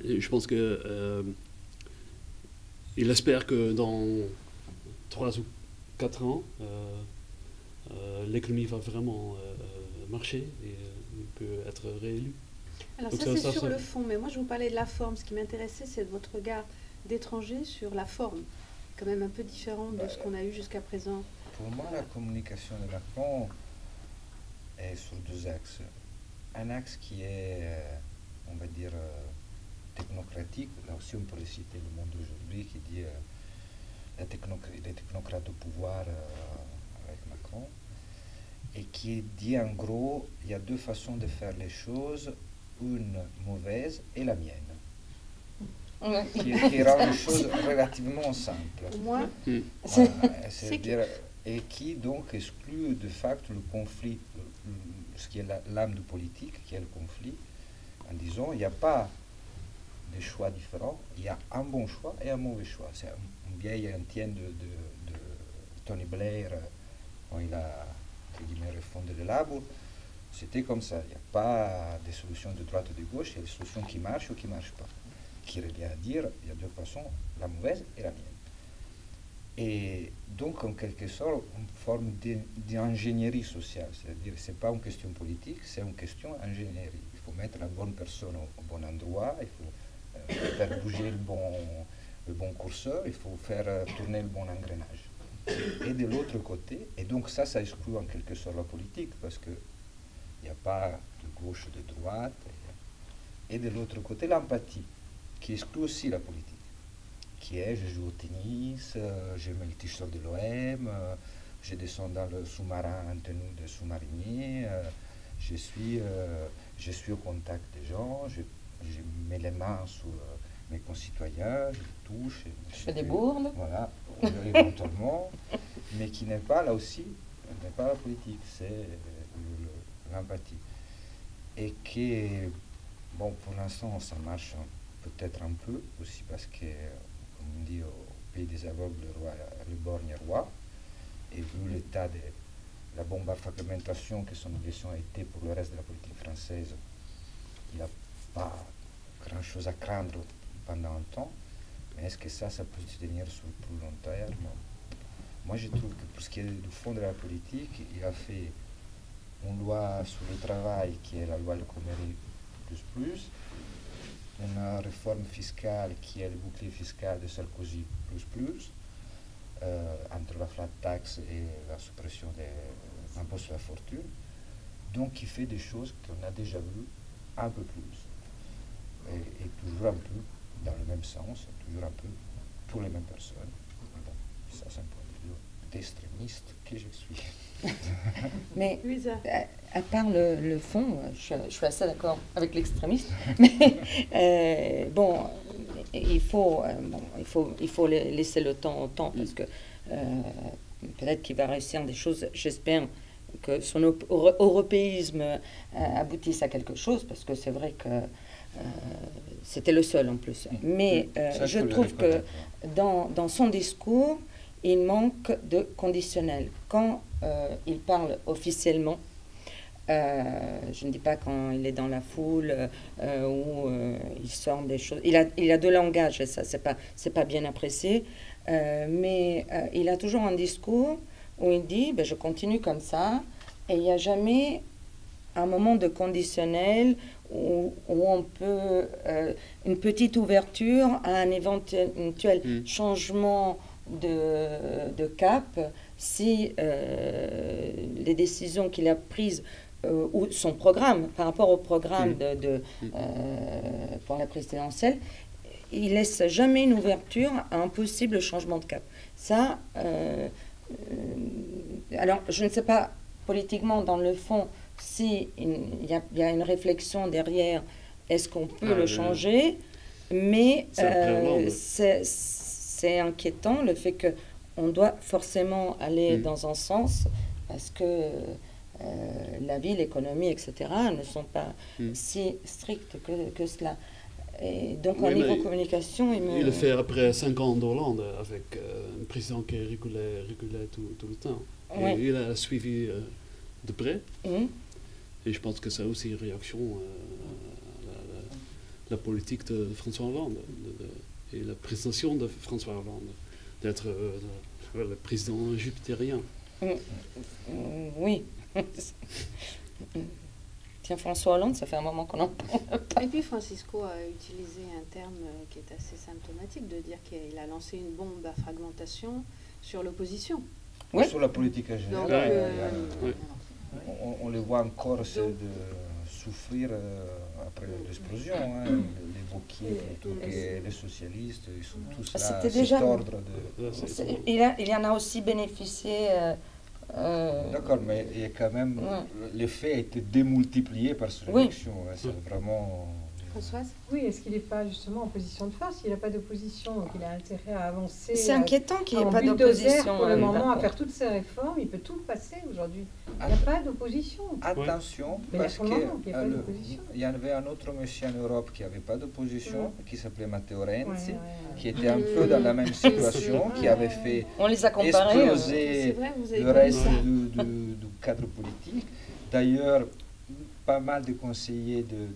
je pense que il espère que dans 3 ou 4 ans, l'économie va vraiment marcher et il peut être réélu. Alors ça c'est sur le fond, mais moi je vous parlais de la forme. Ce qui m'intéressait, c'est votre regard d'étranger sur la forme, quand même un peu différent de ce qu'on a eu jusqu'à présent. Pour moi, la communication de Macron est sur 2 axes. Un axe qui est, on va dire, technocratique. Là aussi, on pourrait citer Le Monde aujourd'hui qui dit les technocrates au pouvoir avec Macron. Et qui dit en gros, il y a 2 façons de faire les choses, une mauvaise et la mienne. qui rend les choses relativement simples. Au moins, Voilà, C'est c'est-à-dire, et qui donc exclut de facto le conflit, ce qui est l'âme de politique, qui est le conflit, en disant il n'y a pas de choix différents, il y a un bon choix et un mauvais choix. C'est un vieil antenne de Tony Blair, quand il a entre guillemets, refondé le Labour. C'était comme ça, il n'y a pas de solution de droite ou de gauche, il y a des solutions qui marchent ou qui ne marchent pas. Qui revient à dire, il y a deux façons, la mauvaise et la mienne. Et donc, en quelque sorte, une forme d'ingénierie sociale, c'est-à-dire que ce n'est pas une question politique, c'est une question d'ingénierie. Il faut mettre la bonne personne au bon endroit, il faut faire bouger le bon curseur, il faut faire tourner le bon engrenage. Et de l'autre côté, et donc ça exclut en quelque sorte la politique, parce qu'il n'y a pas de gauche ou de droite, et de l'autre côté, l'empathie, qui exclut aussi la politique. Qui est, je joue au tennis, je mets le t-shirt de l'OM, je descends dans le sous-marin en tenue de sous-marinier, je suis au contact des gens, je mets les mains sur mes concitoyens, je les touche. Je fais des bourdes. Voilà, éventuellement, mais qui n'est pas là aussi, n'est pas la politique, c'est l'empathie. Et que, bon, pour l'instant, ça marche peut-être un peu aussi parce que, comme on dit au pays des aveugles, le borgne est roi. Et vu l'état de la bombe à fragmentation que son élection a été pour le reste de la politique française, il n'a pas grand-chose à craindre pendant un temps. Mais est-ce que ça peut se tenir sur le plus long terme? Moi, je trouve que pour ce qui est du fond de la politique, il a fait une loi sur le travail qui est la loi El Khomri plus, une réforme fiscale qui est le bouclier fiscal de Sarkozy plus, entre la flat tax et la suppression des impôts sur la fortune. Donc, il fait des choses qu'on a déjà vues un peu plus. Et toujours un peu dans le même sens, toujours un peu pour les mêmes personnes. Bon, ça, c'est un point de vue d'extrémiste que je suis. Mais Louisa. à part le fond, je suis assez d'accord avec l'extrémiste. Mais bon, il faut laisser le temps au temps parce que peut-être qu'il va réussir des choses. J'espère que son européisme aboutisse à quelque chose parce que c'est vrai que c'était le seul en plus. Mais je trouve que dans son discours, il manque de conditionnel. Quand il parle officiellement, je ne dis pas quand il est dans la foule où il sort des choses. Il a deux langages et ça, c'est pas bien apprécié. Mais il a toujours un discours où il dit je continue comme ça et il n'y a jamais un moment de conditionnel où on peut une petite ouverture à un éventuel changement de cap si les décisions qu'il a prises ou son programme par rapport au programme pour la présidentielle, il laisse jamais une ouverture à un possible changement de cap. Ça, alors je ne sais pas politiquement dans le fond si il y a une réflexion derrière, est-ce qu'on peut le changer, mais c'est inquiétant le fait qu'on doit forcément aller dans un sens parce que la vie, l'économie, etc. ne sont pas si strictes que cela. Et donc, au niveau communication, il le fait après 5 ans d'Hollande, avec un président qui régulait tout le temps. Et il a suivi de près. Et je pense que c'est aussi une réaction à la politique de François Hollande et la présentation de François Hollande, d'être le président jupitérien. Oui. Tiens, François Hollande, ça fait un moment qu'on en parle pas. Et puis Francisco a utilisé un terme qui est assez symptomatique, de dire qu'il a lancé une bombe à fragmentation sur l'opposition. Oui. Sur la politique en général. Donc, on les voit encore de souffrir après l'explosion. Les Wauquiez, les socialistes, ils sont tous là, c'était cet déjà ordre de... Il y en a aussi bénéficié... D'accord, mais il y a quand même... L'effet a été démultiplié par cette élection. C'est vraiment Françoise? Oui, est-ce qu'il n'est pas justement en position de force? Il n'a pas d'opposition, donc il a intérêt à avancer. C'est inquiétant qu'il n'y ait en pas bulldozer d'opposition. pour le moment, à d'accord. faire toutes ces réformes. Il peut tout passer aujourd'hui. Il n'y a pas d'opposition. Attention, Mais il y a parce pour le moment qu'il n'y a pas d'opposition. il y avait un autre monsieur en Europe qui n'avait pas d'opposition, qui s'appelait Matteo Renzi, qui était Mm. un peu dans la même situation, qui avait fait On les a comparés. exploser C'est vrai, vous avez le pas reste ça. du cadre politique. D'ailleurs, pas mal de conseillers de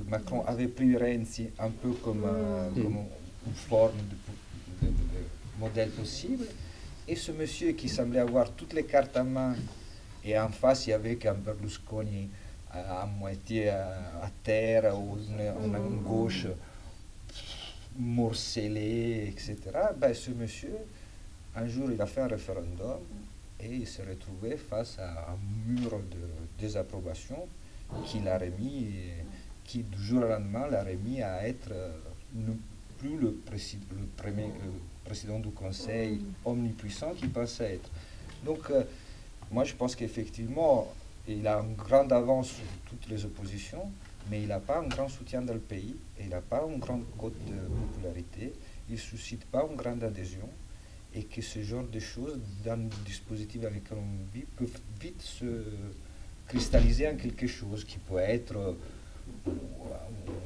Macron avaient pris Renzi un peu comme, comme une forme de modèle possible. Et ce monsieur qui semblait avoir toutes les cartes en main, et en face il y avait qu'un Berlusconi à moitié à terre, ou une gauche morcelée, etc. Ben, ce monsieur, un jour, il a fait un référendum et il s'est retrouvé face à un mur de désapprobation qui l'a remis, qui du jour au lendemain l'a remis à être plus le premier président du Conseil omnipuissant qu'il pensait être. Donc, moi, je pense qu'effectivement, il a une grande avance sur toutes les oppositions, mais il n'a pas un grand soutien dans le pays, et il n'a pas une grande cote de popularité, il ne suscite pas une grande adhésion, et que ce genre de choses, dans le dispositif dans lequel on vit, peuvent vite se cristalliser en quelque chose qui peut être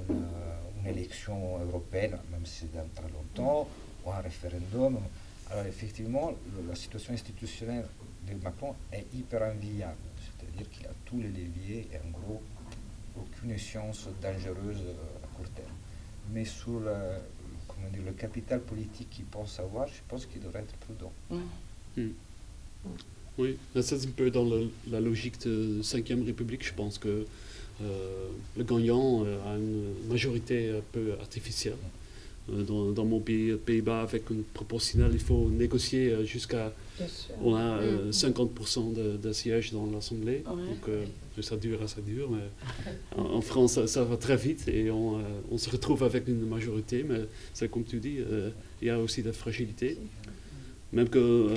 une élection européenne, même si c'est dans très longtemps, ou un référendum. Alors effectivement, la situation institutionnelle de Macron est hyper enviable, c'est-à-dire qu'il a tous les leviers et en gros, aucune échéance dangereuse à court terme. Mais sur le capital politique qu'il pense avoir, je pense qu'il devrait être prudent. Oui, ça c'est un peu dans la logique de 5e République. Je pense que le gagnant a une majorité un peu artificielle. Dans mon pays, Pays-Bas, avec une proportionnelle, il faut négocier jusqu'à... On a 50% de sièges dans l'Assemblée, donc ça dure, mais en France, ça va très vite et on se retrouve avec une majorité, mais c'est comme tu dis, il y a aussi des fragilités. Même que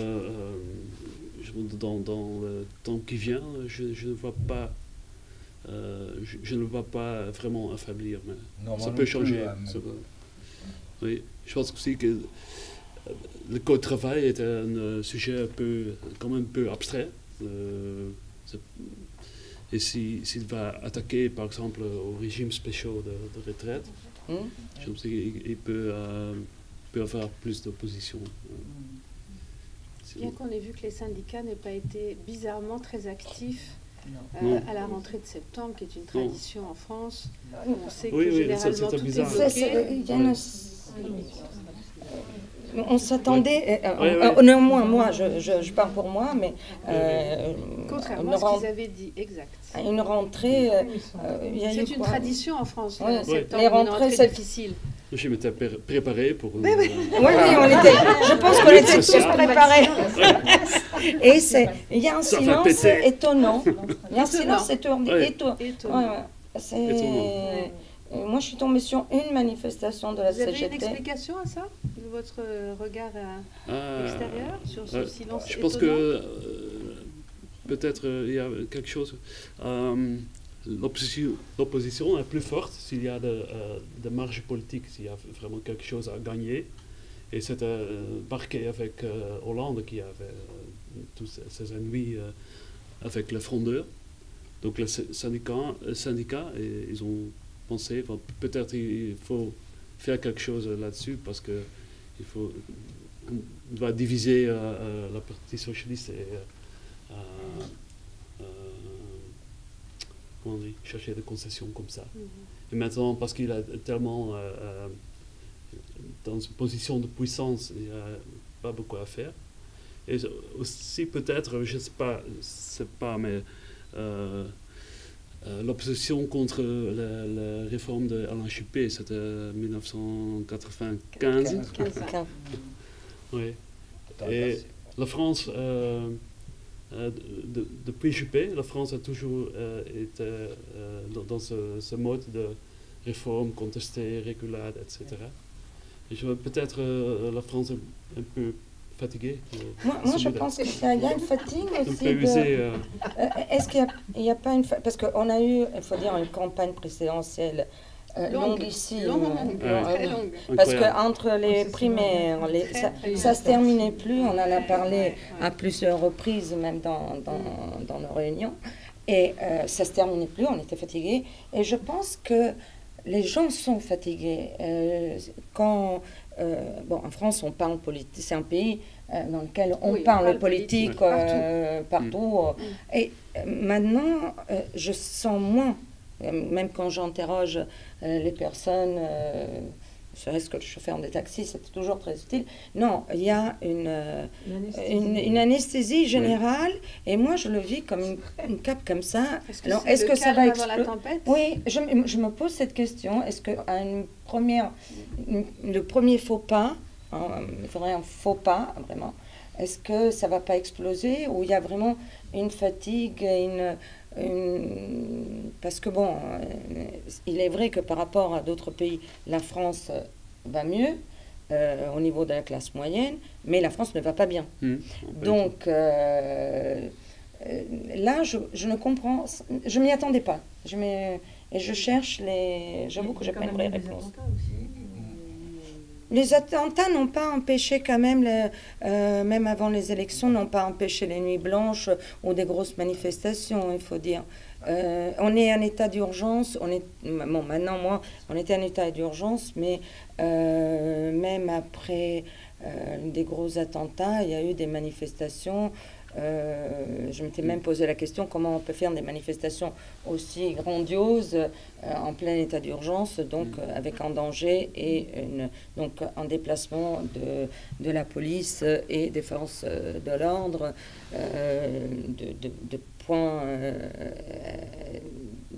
dans le temps qui vient, je ne vois pas... je ne le vois pas vraiment affaiblir, mais non, ça peut changer. Oui, je pense aussi que le code de travail est un sujet quand même un peu abstrait. Et s'il va attaquer, par exemple, aux régimes spéciaux de retraite, je pense qu'il peut avoir plus d'opposition. Bien qu'on ait vu que les syndicats n'aient pas été bizarrement très actifs à la rentrée de septembre, qui est une tradition en France. On sait que généralement tout est bloqué. On s'attendait, néanmoins, moi, je parle pour moi, mais... contrairement à ce qu'ils avaient dit, exact. Une rentrée... c'est une tradition en France, septembre, les rentrées, c'est difficile. Je m'étais préparé pour... Oui, je pense qu'on était tous préparés. Et il y a un silence étonnant. Il y a un silence étonnant. Moi, je suis tombée sur une manifestation de la CGT. Vous avez une explication à ça, de votre regard extérieur, sur ce silence étonnant? Je pense que peut-être il y a quelque chose... L'opposition est plus forte s'il y a de marge politique, s'il y a vraiment quelque chose à gagner. Et c'était marqué avec Hollande qui avait tous ses ennuis avec les frondeurs. Donc les syndicats ils ont pensé, peut-être il faut faire quelque chose là-dessus parce que on va diviser la partie socialiste et chercher des concessions comme ça. Et maintenant, parce qu'il a tellement dans une position de puissance, il n'y a pas beaucoup à faire. Et aussi peut-être, je ne sais pas, mais l'opposition contre la réforme de Alain Juppé, c'était 1995. Oui. Et la France... depuis Juppé, la France a toujours été dans ce mode de réforme contestée, régulade, etc. Et je vois peut-être la France un peu fatigué. Moi, je pense qu'il y a une fatigue Un aussi. peu usé. Est-ce qu'il n'y a pas une... Parce qu'on a eu, il faut dire, une campagne présidentielle longuissime. Très longue. Parce Incroyable. qu'entre les primaires, ça se terminait plus, on en a parlé à plusieurs reprises, même dans nos réunions, et ça se terminait plus, on était fatigués. Et je pense que les gens sont fatigués. En France, on parle politique, c'est un pays dans lequel on parle politique partout. Et maintenant, je sens moins, même quand j'interroge les personnes, serait-ce que le chauffeur de taxi, c'est toujours très utile. Non, il y a une anesthésie générale, et moi je le vis comme une cape comme ça. Est-ce que ça va exploser? Oui, je me pose cette question. Est-ce que le premier faux pas, il faudrait un faux pas, vraiment, est-ce que ça ne va pas exploser, ou il y a vraiment une fatigue, parce que bon, il est vrai que par rapport à d'autres pays, la France va mieux au niveau de la classe moyenne, mais la France ne va pas bien. Donc là, je ne comprends, je m'y attendais pas. Et je cherche j'avoue que j'ai pas une vraie réponse. Les attentats n'ont pas empêché quand même, même avant les élections, n'ont pas empêché les nuits blanches ou des grosses manifestations, il faut dire. On est en état d'urgence, maintenant, moi, on était en état d'urgence, mais même après des gros attentats, il y a eu des manifestations. Je m'étais même posé la question comment on peut faire des manifestations aussi grandioses en plein état d'urgence, donc avec un danger et donc un déplacement de la police et des forces de l'ordre, de points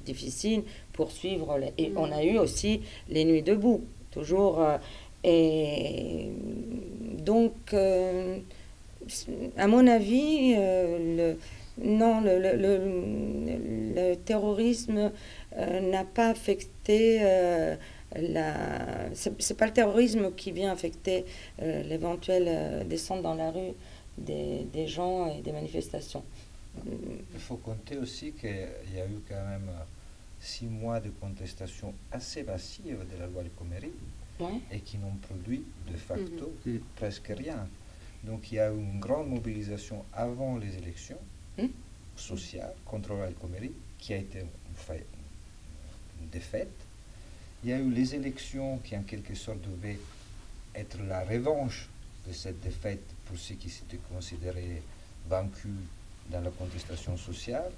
difficiles pour suivre. Et on a eu aussi les nuits debout, toujours. Et donc... à mon avis, le terrorisme n'a pas affecté c'est pas le terrorisme qui vient affecter l'éventuelle descente dans la rue des gens et des manifestations. Il faut compter aussi qu'il y a eu quand même 6 mois de contestation assez massive de la loi El Khomri et qui n'ont produit de facto presque rien. Donc il y a eu une grande mobilisation avant les élections sociales contre El Khomri, qui a été une défaite. Il y a eu les élections qui en quelque sorte devaient être la revanche de cette défaite pour ceux qui s'étaient considérés vaincus dans la contestation sociale,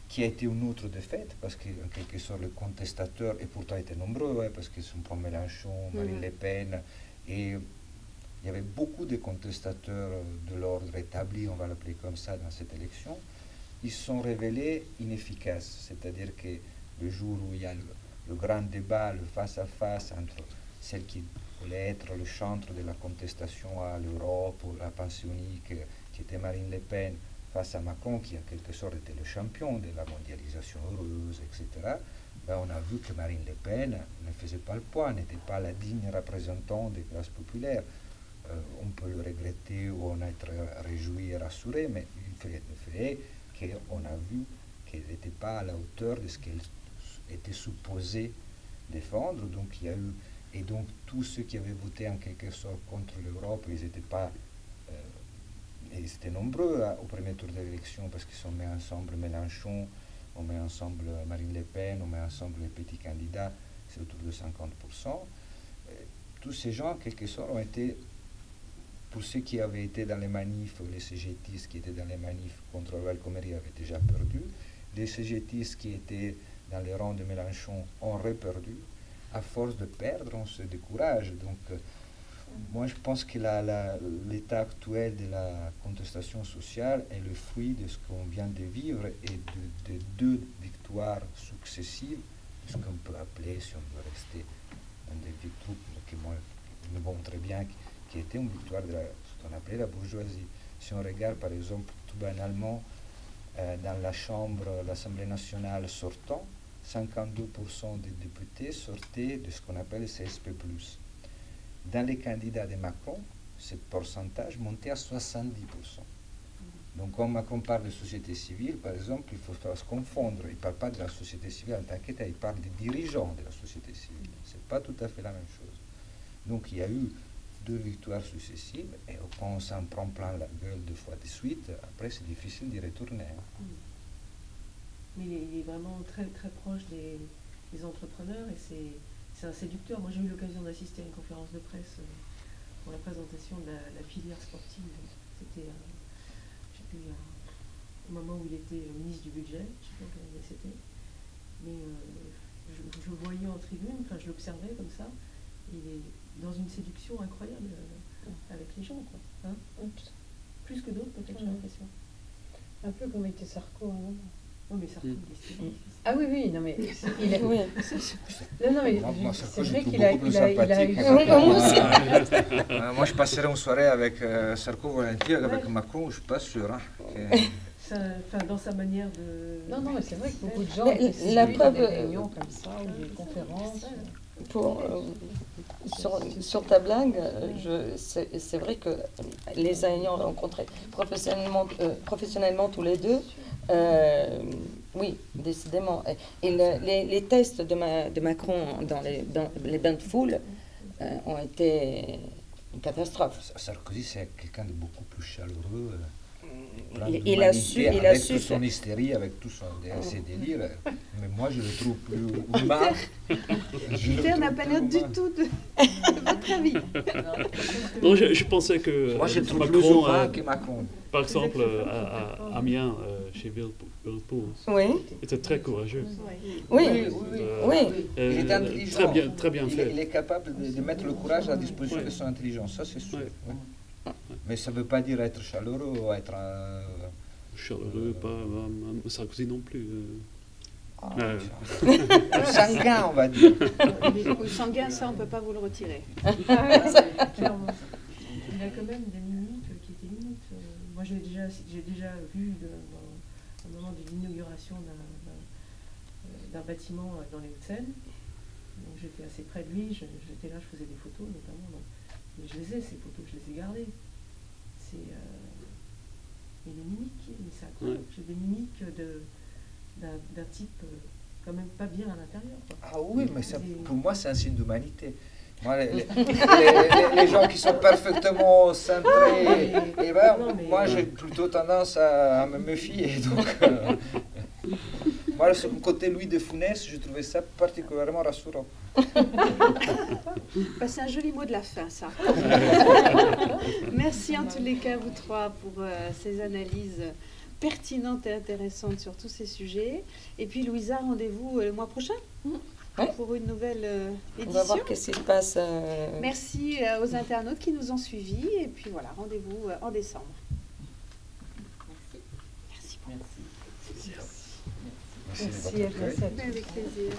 qui a été une autre défaite, parce qu'en quelque sorte les contestataires, et pourtant étaient nombreux, parce qu'ils sont pour Mélenchon, Marine Le Pen, et il y avait beaucoup de contestateurs de l'ordre établi, on va l'appeler comme ça, dans cette élection. Ils sont révélés inefficaces, c'est-à-dire que le jour où il y a le grand débat, le face-à-face entre celle qui voulait être le chantre de la contestation à l'Europe, ou la pensée unique, qui était Marine Le Pen, face à Macron, qui en quelque sorte était le champion de la mondialisation heureuse, etc., on a vu que Marine Le Pen ne faisait pas le poids, n'était pas la digne représentante des classes populaires. On peut le regretter ou en être réjoui et rassuré, mais le fait est qu'on a vu qu'elle n'était pas à la hauteur de ce qu'elle était supposée défendre. Donc il y a eu, et donc tous ceux qui avaient voté en quelque sorte contre l'Europe, ils n'étaient pas, ils étaient nombreux au premier tour de l'élection, parce qu'ils ont mis ensemble Mélenchon, on met ensemble Marine Le Pen, on met ensemble les petits candidats, c'est autour de 50%. Tous ces gens en quelque sorte ont été, pour ceux qui avaient été dans les manifs, les CGTistes qui étaient dans les manifs contre El Khomri avaient déjà perdu. Les CGTistes qui étaient dans les rangs de Mélenchon ont reperdu. À force de perdre, on se décourage. Donc, moi, je pense que l'état actuel de la contestation sociale est le fruit de ce qu'on vient de vivre et de 2 victoires successives, de ce qu'on peut appeler, si on veut rester dans des victoires qui me montrent bien, qui était une victoire de ce qu'on appelait la bourgeoisie. Si on regarde par exemple tout banalement dans la Chambre, l'Assemblée nationale sortant, 52% des députés sortaient de ce qu'on appelle le CSP+. Dans les candidats de Macron, ce pourcentage montait à 70%. Donc quand Macron parle de société civile, par exemple, il ne faut pas se confondre. Il ne parle pas de la société civile en tant que telle, il parle des dirigeants de la société civile. Ce n'est pas tout à fait la même chose. Donc il y a eu 2 victoires successives, et quand on s'en prend plein la gueule 2 fois de suite, après c'est difficile d'y retourner. Mais il est vraiment très, très proche des entrepreneurs et c'est un séducteur. Moi j'ai eu l'occasion d'assister à une conférence de presse pour la présentation de la filière sportive. C'était au moment où il était ministre du budget, je ne sais pas quelle année c'était, mais je le voyais en tribune, enfin je l'observais comme ça, il est dans une séduction incroyable avec les gens, quoi. Hein, plus que d'autres peut-être, j'ai l'impression. Un peu comme était Sarko. Hein. Oui, mais Sarko, il est Ah oui, oui, non mais il est... Oui. Non, mais Moi, c'est je vrai trouve qu'il a, beaucoup plus il a eu... sympathique. Moi, je passerai une soirée avec Sarko volontiers, avec Macron, je ne suis pas sûr. Hein, dans sa manière de... Non, mais c'est vrai que beaucoup de gens la qui preuve, des réunions comme ça, ou des conférences... Sur ta blague, c'est vrai que les ayant rencontrés professionnellement tous les deux, oui, décidément. Et les tests de Macron dans les bains de foule ont été une catastrophe. Sarkozy, c'est quelqu'un de beaucoup plus chaleureux. Il a su avec toute son hystérie, avec tous ses délires. Mais moi, je le trouve plus humain. Peter n'a pas l'air du tout de votre avis. Non, je pensais que Moi, je trouve plus Macron, humain que Macron. par exemple, à Amiens, chez Whirlpool, Oui, était très courageux. oui, oui. Il est intelligent. Très bien fait. Il est capable de mettre le courage à la disposition de son intelligence, ça c'est sûr. Oui. Mais ça ne veut pas dire être chaleureux ou être... Chaleureux, pas Sarkozy non plus. Sanguin, on va dire. Au sanguin, ça, on ne peut pas vous le retirer. Clairement. Il a quand même des minutes qui étaient limites. Moi, j'ai déjà vu au moment de l'inauguration d'un bâtiment dans les Hauts-de-Seine. Donc, j'étais assez près de lui, j'étais là, je faisais des photos notamment. Donc, mais je les ai, ces photos, je les ai gardées. Mais les mimiques, c'est incroyable. J'ai des mimiques d'un type quand même pas bien à l'intérieur. Ah oui, mais ça, pour moi, c'est un signe d'humanité. Moi, les gens qui sont parfaitement centrés, moi, j'ai plutôt tendance à me méfier. Donc, moi, ce côté Louis de Funès, je trouvais ça particulièrement rassurant. C'est un joli mot de la fin, ça. Merci en tous les cas, vous trois, pour ces analyses pertinentes et intéressantes sur tous ces sujets. Et puis, Louisa, rendez-vous le mois prochain pour une nouvelle édition. On va voir qu'est-ce qui se passe. Merci aux internautes qui nous ont suivis. Et puis voilà, rendez-vous en décembre. Merci. Merci de votre accueil. Avec plaisir.